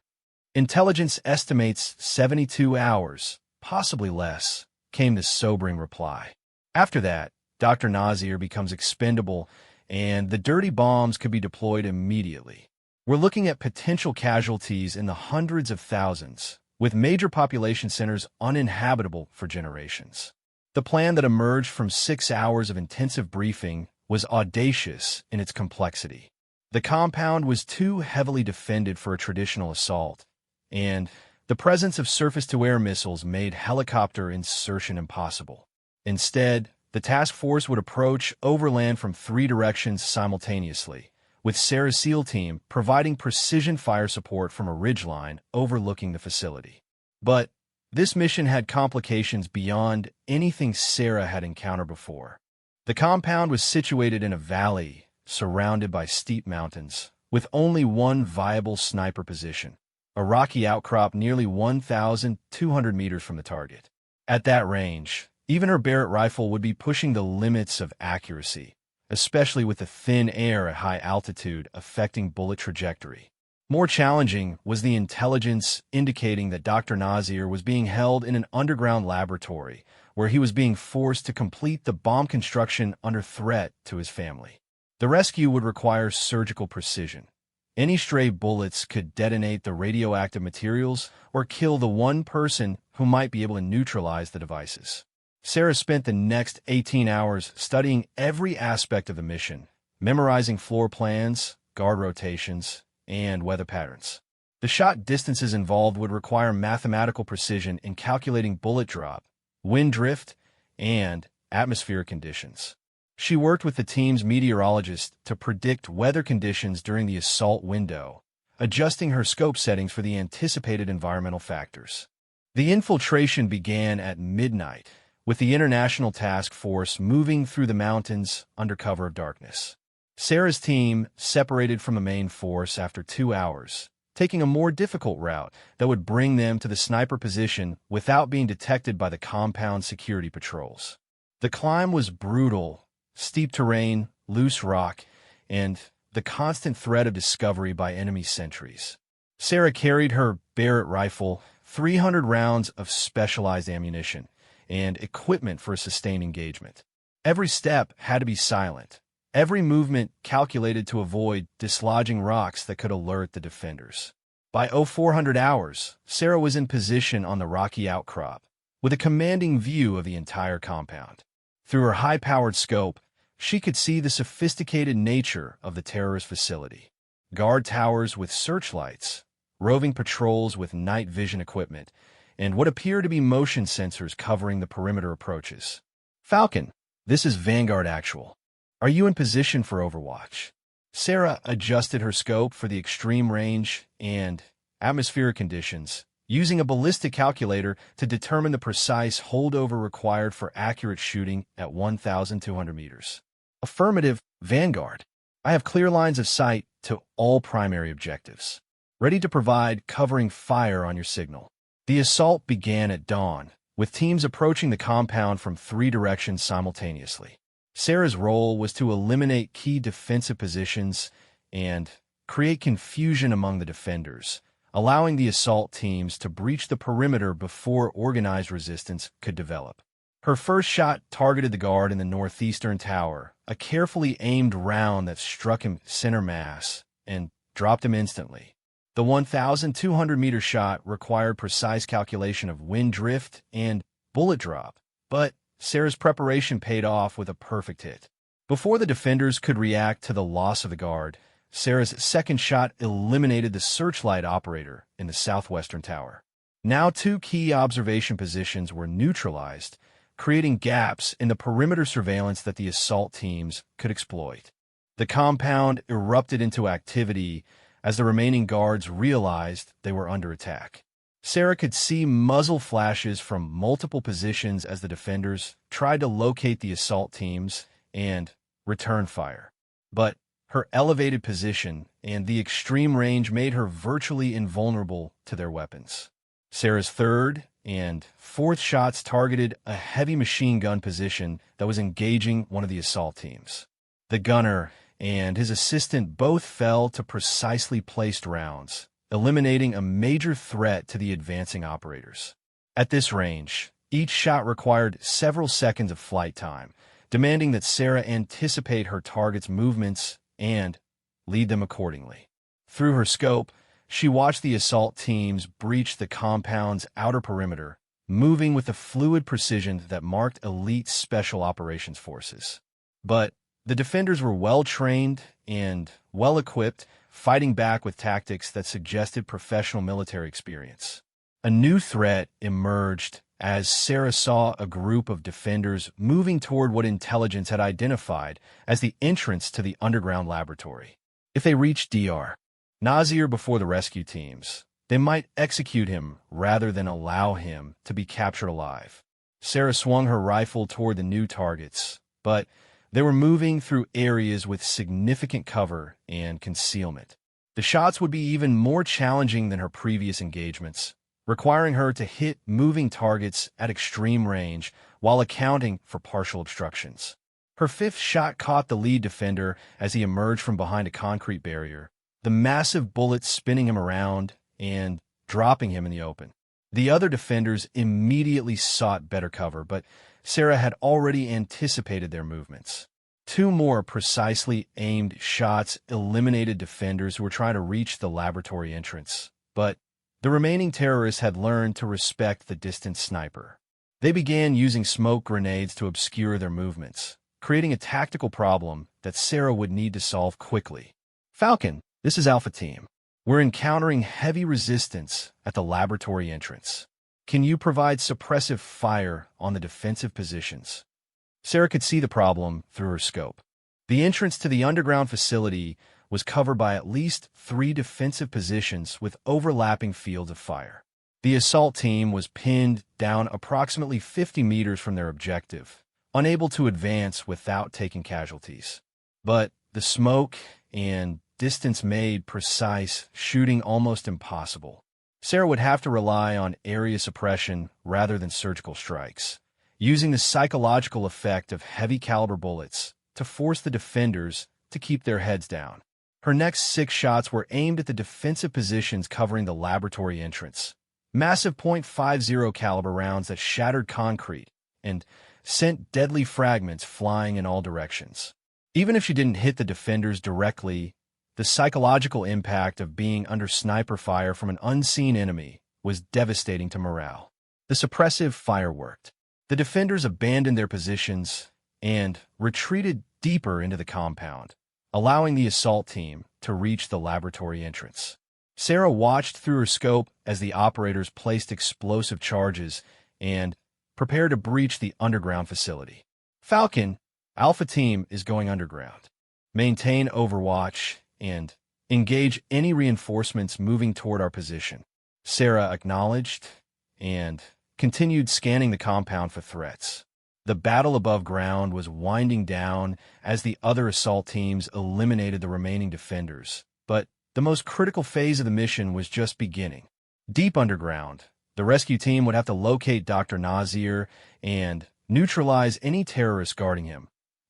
"Intelligence estimates 72 hours, possibly less," came the sobering reply. "After that, Dr. Nazir becomes expendable, and the dirty bombs could be deployed immediately. We're looking at potential casualties in the hundreds of thousands, with major population centers uninhabitable for generations." The plan that emerged from 6 hours of intensive briefing was audacious in its complexity. The compound was too heavily defended for a traditional assault, and the presence of surface-to-air missiles made helicopter insertion impossible. Instead, the task force would approach overland from 3 directions simultaneously, with Sarah's SEAL team providing precision fire support from a ridgeline overlooking the facility. But this mission had complications beyond anything Sarah had encountered before. The compound was situated in a valley surrounded by steep mountains, with only one viable sniper position, a rocky outcrop nearly 1,200 meters from the target. At that range, even her Barrett rifle would be pushing the limits of accuracy, especially with the thin air at high altitude affecting bullet trajectory. More challenging was the intelligence indicating that Dr. Nazir was being held in an underground laboratory where he was being forced to complete the bomb construction under threat to his family. The rescue would require surgical precision. Any stray bullets could detonate the radioactive materials or kill the one person who might be able to neutralize the devices. Sarah spent the next 18 hours studying every aspect of the mission, memorizing floor plans, guard rotations, and weather patterns. The shot distances involved would require mathematical precision in calculating bullet drop, wind drift, and atmospheric conditions. She worked with the team's meteorologist to predict weather conditions during the assault window, adjusting her scope settings for the anticipated environmental factors. The infiltration began at midnight, with the International Task Force moving through the mountains under cover of darkness. Sarah's team separated from the main force after 2 hours, taking a more difficult route that would bring them to the sniper position without being detected by the compound security patrols. The climb was brutal. Steep terrain, loose rock, and the constant threat of discovery by enemy sentries. Sarah carried her Barrett rifle, 300 rounds of specialized ammunition, and equipment for a sustained engagement. Every step had to be silent, every movement calculated to avoid dislodging rocks that could alert the defenders. By 0400 hours, Sarah was in position on the rocky outcrop, with a commanding view of the entire compound. Through her high-powered scope, she could see the sophisticated nature of the terrorist facility. Guard towers with searchlights, roving patrols with night vision equipment, and what appear to be motion sensors covering the perimeter approaches. Falcon, this is Vanguard Actual. Are you in position for Overwatch? Sarah adjusted her scope for the extreme range and atmospheric conditions, using a ballistic calculator to determine the precise holdover required for accurate shooting at 1,200 meters. Affirmative, Vanguard. I have clear lines of sight to all primary objectives. Ready to provide covering fire on your signal. The assault began at dawn, with teams approaching the compound from 3 directions simultaneously. Sarah's role was to eliminate key defensive positions and create confusion among the defenders, allowing the assault teams to breach the perimeter before organized resistance could develop. Her first shot targeted the guard in the northeastern tower, a carefully aimed round that struck him center mass and dropped him instantly. The 1,200-meter shot required precise calculation of wind drift and bullet drop, but Sarah's preparation paid off with a perfect hit. Before the defenders could react to the loss of the guard, Sarah's second shot eliminated the searchlight operator in the southwestern tower. Now 2 key observation positions were neutralized, creating gaps in the perimeter surveillance that the assault teams could exploit. The compound erupted into activity as the remaining guards realized they were under attack. Sarah could see muzzle flashes from multiple positions as the defenders tried to locate the assault teams and return fire. But her elevated position and the extreme range made her virtually invulnerable to their weapons. Sarah's third and fourth shots targeted a heavy machine gun position that was engaging one of the assault teams. The gunner and his assistant both fell to precisely placed rounds, eliminating a major threat to the advancing operators. At this range, each shot required several seconds of flight time, demanding that Sarah anticipate her target's movements and lead them accordingly. Through her scope, she watched the assault teams breach the compound's outer perimeter, moving with the fluid precision that marked elite special operations forces. But the defenders were well-trained and well-equipped, fighting back with tactics that suggested professional military experience. A new threat emerged as Sarah saw a group of defenders moving toward what intelligence had identified as the entrance to the underground laboratory. If they reached Dr. Nazir before the rescue teams, they might execute him rather than allow him to be captured alive. Sarah swung her rifle toward the new targets, but they were moving through areas with significant cover and concealment. The shots would be even more challenging than her previous engagements, requiring her to hit moving targets at extreme range while accounting for partial obstructions. Her fifth shot caught the lead defender as he emerged from behind a concrete barrier, the massive bullet spinning him around and dropping him in the open. The other defenders immediately sought better cover, but Sarah had already anticipated their movements. Two more precisely aimed shots eliminated defenders who were trying to reach the laboratory entrance, but the remaining terrorists had learned to respect the distant sniper. They began using smoke grenades to obscure their movements, creating a tactical problem that Sarah would need to solve quickly. Falcon, this is Alpha Team. We're encountering heavy resistance at the laboratory entrance. Can you provide suppressive fire on the defensive positions? Sarah could see the problem through her scope. The entrance to the underground facility was covered by at least 3 defensive positions with overlapping fields of fire. The assault team was pinned down approximately 50 meters from their objective, unable to advance without taking casualties. But the smoke and distance made precise shooting almost impossible. Sarah would have to rely on area suppression rather than surgical strikes, using the psychological effect of heavy-caliber bullets to force the defenders to keep their heads down. Her next 6 shots were aimed at the defensive positions covering the laboratory entrance. Massive .50 caliber rounds that shattered concrete and sent deadly fragments flying in all directions. Even if she didn't hit the defenders directly, the psychological impact of being under sniper fire from an unseen enemy was devastating to morale. The suppressive fire worked. The defenders abandoned their positions and retreated deeper into the compound, allowing the assault team to reach the laboratory entrance. Sarah watched through her scope as the operators placed explosive charges and prepared to breach the underground facility. Falcon, Alpha Team is going underground. Maintain overwatch and engage any reinforcements moving toward our position. Sarah acknowledged and continued scanning the compound for threats. The battle above ground was winding down as the other assault teams eliminated the remaining defenders, but the most critical phase of the mission was just beginning. Deep underground, the rescue team would have to locate Dr. Nazir and neutralize any terrorists guarding him,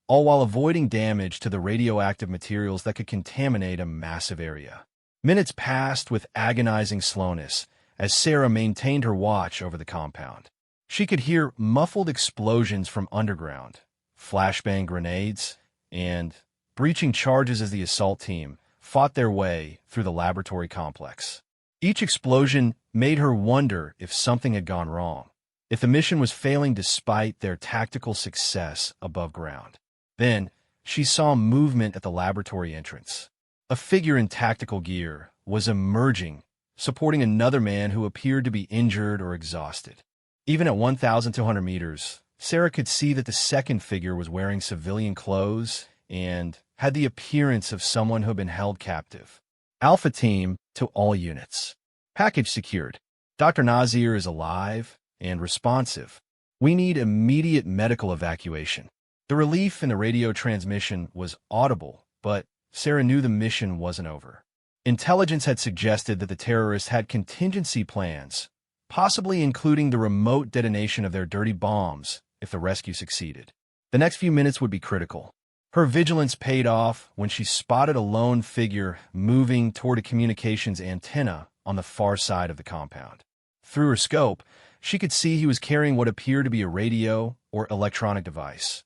all while avoiding damage to the radioactive materials that could contaminate a massive area. Minutes passed with agonizing slowness as Sarah maintained her watch over the compound. She could hear muffled explosions from underground, flashbang grenades, and breaching charges as the assault team fought their way through the laboratory complex. Each explosion made her wonder if something had gone wrong, if the mission was failing despite their tactical success above ground. Then, she saw movement at the laboratory entrance. A figure in tactical gear was emerging, supporting another man who appeared to be injured or exhausted. Even at 1,200 meters, Sarah could see that the second figure was wearing civilian clothes and had the appearance of someone who had been held captive. Alpha Team to all units. Package secured. Dr. Nazir is alive and responsive. We need immediate medical evacuation. The relief in the radio transmission was audible, but Sarah knew the mission wasn't over. Intelligence had suggested that the terrorists had contingency plans, possibly including the remote detonation of their dirty bombs if the rescue succeeded. The next few minutes would be critical. Her vigilance paid off when she spotted a lone figure moving toward a communications antenna on the far side of the compound. Through her scope, she could see he was carrying what appeared to be a radio or electronic device,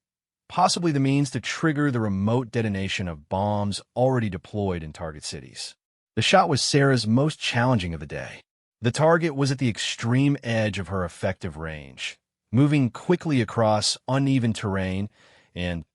possibly the means to trigger the remote detonation of bombs already deployed in target cities. The shot was Sarah's most challenging of the day. The target was at the extreme edge of her effective range, moving quickly across uneven terrain and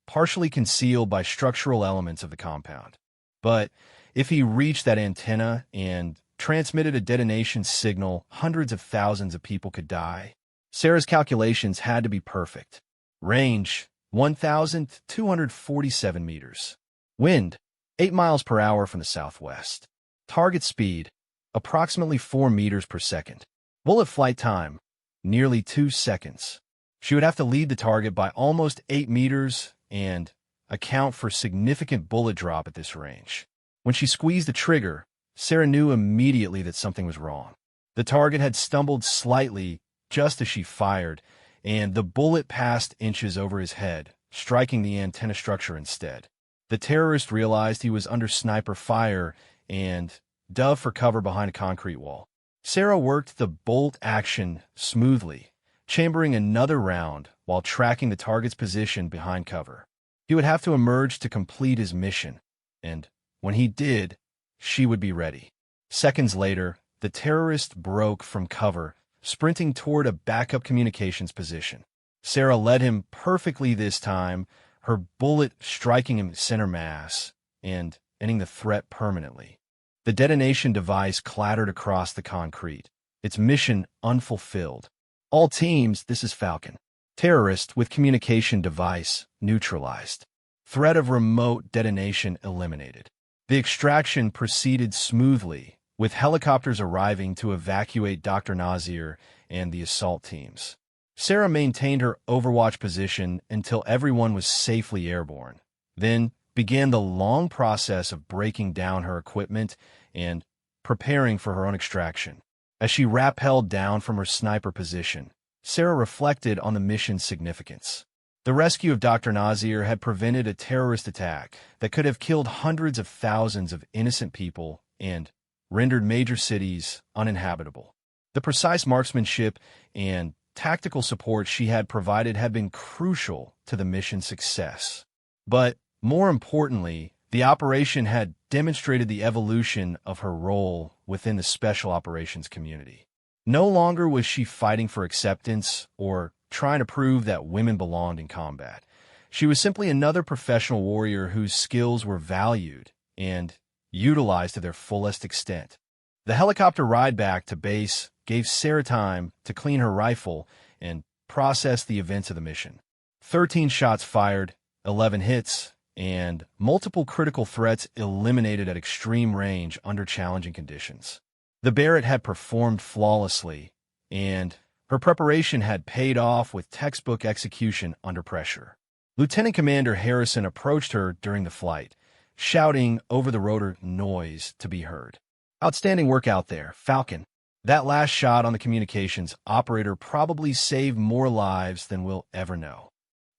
partially concealed by structural elements of the compound. But if he reached that antenna and transmitted a detonation signal, hundreds of thousands of people could die. Sarah's calculations had to be perfect. Range, 1,247 meters. Wind, 8 miles per hour from the southwest. Target speed, approximately 4 meters per second. Bullet flight time, nearly 2 seconds. She would have to lead the target by almost 8 meters and account for significant bullet drop at this range. When she squeezed the trigger, Sarah knew immediately that something was wrong. The target had stumbled slightly just as she fired, and the bullet passed inches over his head, striking the antenna structure instead. The terrorist realized he was under sniper fire and dove for cover behind a concrete wall. Sarah worked the bolt action smoothly, chambering another round while tracking the target's position behind cover. He would have to emerge to complete his mission, and when he did, she would be ready. Seconds later, the terrorist broke from cover, sprinting toward a backup communications position. Sarah led him perfectly this time, her bullet striking him center mass and ending the threat permanently. The detonation device clattered across the concrete, its mission unfulfilled. All teams, this is Falcon. Terrorist with communication device neutralized. Threat of remote detonation eliminated. The extraction proceeded smoothly, with helicopters arriving to evacuate Dr. Nazir and the assault teams. Sarah maintained her overwatch position until everyone was safely airborne, then began the long process of breaking down her equipment and preparing for her own extraction. As she rappelled down from her sniper position, Sarah reflected on the mission's significance. The rescue of Dr. Nazir had prevented a terrorist attack that could have killed hundreds of thousands of innocent people and rendered major cities uninhabitable. The precise marksmanship and tactical support she had provided had been crucial to the mission's success. But more importantly, the operation had demonstrated the evolution of her role within the special operations community. No longer was she fighting for acceptance or trying to prove that women belonged in combat. She was simply another professional warrior whose skills were valued and utilized to their fullest extent. The helicopter ride back to base gave Sarah time to clean her rifle and process the events of the mission. 13 shots fired, 11 hits, and multiple critical threats eliminated at extreme range under challenging conditions. The Barrett had performed flawlessly, and her preparation had paid off with textbook execution under pressure. Lieutenant Commander Harrison approached her during the flight, shouting over the rotor noise to be heard. "Outstanding work out there, Falcon. That last shot on the communications operator probably saved more lives than we'll ever know."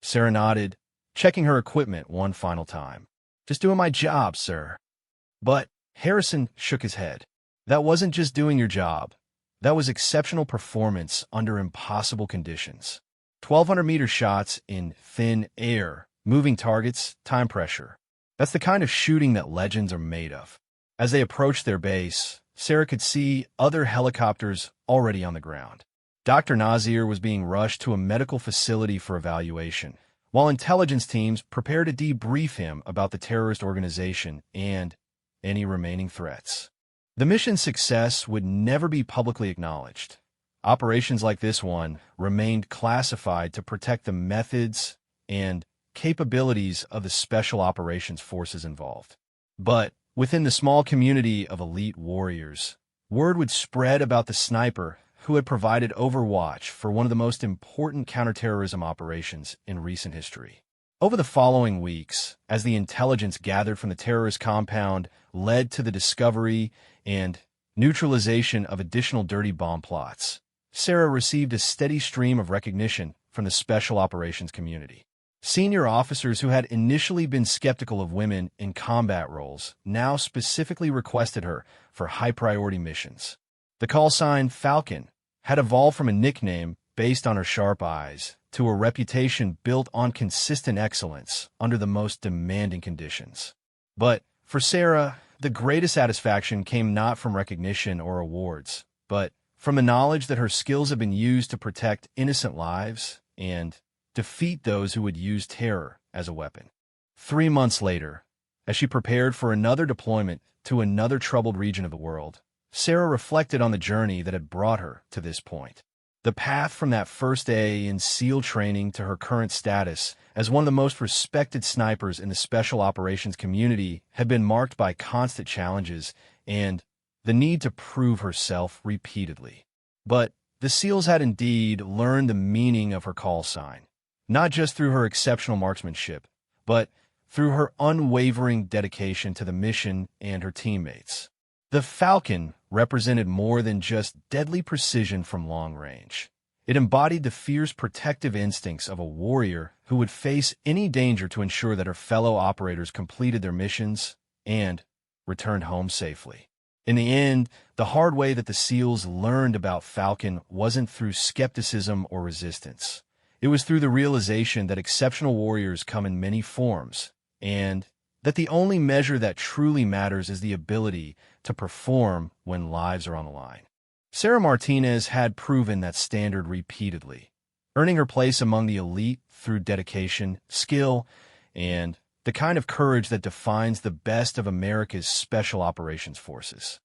Sarah nodded, checking her equipment one final time. "Just doing my job, sir." But Harrison shook his head. "That wasn't just doing your job. That was exceptional performance under impossible conditions. 1,200-meter shots in thin air, moving targets, time pressure. That's the kind of shooting that legends are made of." As they approached their base, Sarah could see other helicopters already on the ground. Dr. Nazir was being rushed to a medical facility for evaluation, while intelligence teams prepared to debrief him about the terrorist organization and any remaining threats. The mission's success would never be publicly acknowledged. Operations like this one remained classified to protect the methods and capabilities of the special operations forces involved. But within the small community of elite warriors, word would spread about the sniper who had provided overwatch for one of the most important counterterrorism operations in recent history. Over the following weeks, as the intelligence gathered from the terrorist compound led to the discovery and neutralization of additional dirty bomb plots, Sarah received a steady stream of recognition from the special operations community. Senior officers who had initially been skeptical of women in combat roles now specifically requested her for high-priority missions. The callsign Falcon had evolved from a nickname based on her sharp eyes to a reputation built on consistent excellence under the most demanding conditions. But for Sarah, the greatest satisfaction came not from recognition or awards, but from the knowledge that her skills had been used to protect innocent lives and defeat those who would use terror as a weapon. 3 months later, as she prepared for another deployment to another troubled region of the world, Sarah reflected on the journey that had brought her to this point. The path from that first day in SEAL training to her current status as one of the most respected snipers in the special operations community had been marked by constant challenges and the need to prove herself repeatedly. But the SEALs had indeed learned the meaning of her call sign, not just through her exceptional marksmanship, but through her unwavering dedication to the mission and her teammates. The Falcon represented more than just deadly precision from long range. It embodied the fierce protective instincts of a warrior who would face any danger to ensure that her fellow operators completed their missions and returned home safely. In the end, the hard way that the SEALs learned about Falcon wasn't through skepticism or resistance. It was through the realization that exceptional warriors come in many forms, and that the only measure that truly matters is the ability to perform when lives are on the line. Sarah Martinez had proven that standard repeatedly, earning her place among the elite through dedication, skill, and the kind of courage that defines the best of America's Special Operations Forces.